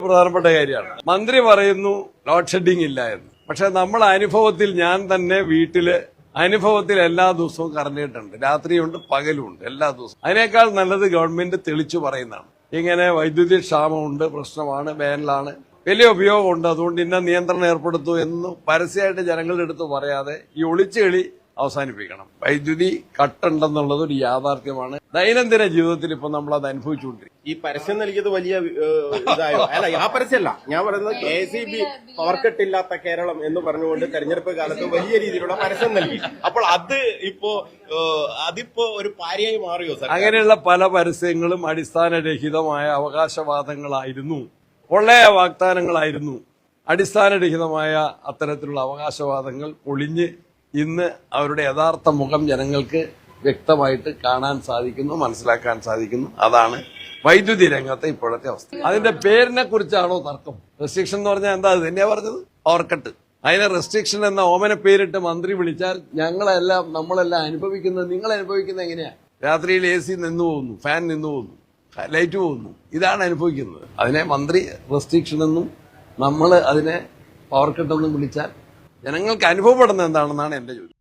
പ്രധാനപ്പെട്ട കാര്യമാണ്. മന്ത്രി പറയുന്നു ലോഡ് ഷെഡിംഗ് ഇല്ല എന്ന്. പക്ഷെ നമ്മളെ അനുഭവത്തിൽ ഞാൻ തന്നെ വീട്ടില് അനുഭവത്തിൽ എല്ലാ ദിവസവും കറണ്ടിട്ടുണ്ട്. രാത്രിയുണ്ട്, പകലുമുണ്ട്, എല്ലാ ദിവസവും. അതിനേക്കാൾ നല്ലത് ഗവൺമെന്റ് തെളിച്ചു പറയുന്നതാണ്. ഇങ്ങനെ വൈദ്യുതി ക്ഷാമമുണ്ട്, പ്രശ്നമാണ്, വേനലാണ്, വലിയ ഉപയോഗമുണ്ട്, അതുകൊണ്ട് ഇന്ന നിയന്ത്രണം ഏർപ്പെടുത്തു എന്ന് പരസ്യമായിട്ട് ജനങ്ങളുടെ അടുത്ത് പറയാതെ ഈ ഒളിച്ചുകളി അവസാനിപ്പിക്കണം. വൈദ്യുതി കട്ടുണ്ടെന്നുള്ളത് ഒരു യാഥാർത്ഥ്യമാണ്. ദൈനംദിന ജീവിതത്തിൽ ഇപ്പൊ നമ്മൾ അത് അനുഭവിച്ചുകൊണ്ടിരിക്കും. ഈ പരസ്യം നൽകിയത് വലിയ ഇതായോ? അല്ല, ആ പരസ്യമല്ല ഞാൻ പറയുന്നത്. KCB പവർ കട്ടില്ലാത്ത കേരളം എന്ന് പറഞ്ഞുകൊണ്ട് തെരഞ്ഞെടുപ്പ് കാലത്ത് വലിയ രീതിയിലുള്ള പരസ്യം നൽകി. അപ്പോൾ അതിപ്പോ ഒരു പാരയായി മാറിയോ സാർ? അങ്ങനെയുള്ള പല പരസ്യങ്ങളും അടിസ്ഥാനരഹിതമായ അവകാശവാദങ്ങളായിരുന്നു, പൊള്ളയ വാഗ്ദാനങ്ങളായിരുന്നു. അടിസ്ഥാനരഹിതമായ അത്തരത്തിലുള്ള അവകാശവാദങ്ങൾ പൊളിഞ്ഞ് ഇന്ന് അവരുടെ യഥാർത്ഥ മുഖം ജനങ്ങൾക്ക് വ്യക്തമായിട്ട് കാണാൻ സാധിക്കുന്നു, മനസ്സിലാക്കാൻ സാധിക്കുന്നു. അതാണ് വൈദ്യുതി രംഗത്തെ ഇപ്പോഴത്തെ അവസ്ഥ. അതിന്റെ പേരിനെ കുറിച്ചാണോ തർക്കം? റെസ്ട്രിക്ഷൻ എന്ന് പറഞ്ഞാൽ എന്താ? അത് തന്നെയാ പറഞ്ഞത്, പവർ കട്ട്. അതിനെ റെസ്ട്രിക്ഷൻ എന്ന ഓമന പേരിട്ട് മന്ത്രി വിളിച്ചാൽ നമ്മളെല്ലാം അനുഭവിക്കുന്നത്, നിങ്ങൾ അനുഭവിക്കുന്നത് എങ്ങനെയാ? രാത്രിയിൽ AC നിന്നു പോകുന്നു, ഫാൻ നിന്നു പോകുന്നു, ലൈറ്റ് പോകുന്നു, ഇതാണ് അനുഭവിക്കുന്നത്. അതിനെ മന്ത്രി റെസ്ട്രിക്ഷൻ എന്നും നമ്മൾ അതിനെ പവർ കട്ട് എന്നും വിളിച്ചാൽ ജനങ്ങൾക്ക് അനുഭവപ്പെടുന്നത് എന്താണെന്നാണ് എന്റെ ചോദ്യം.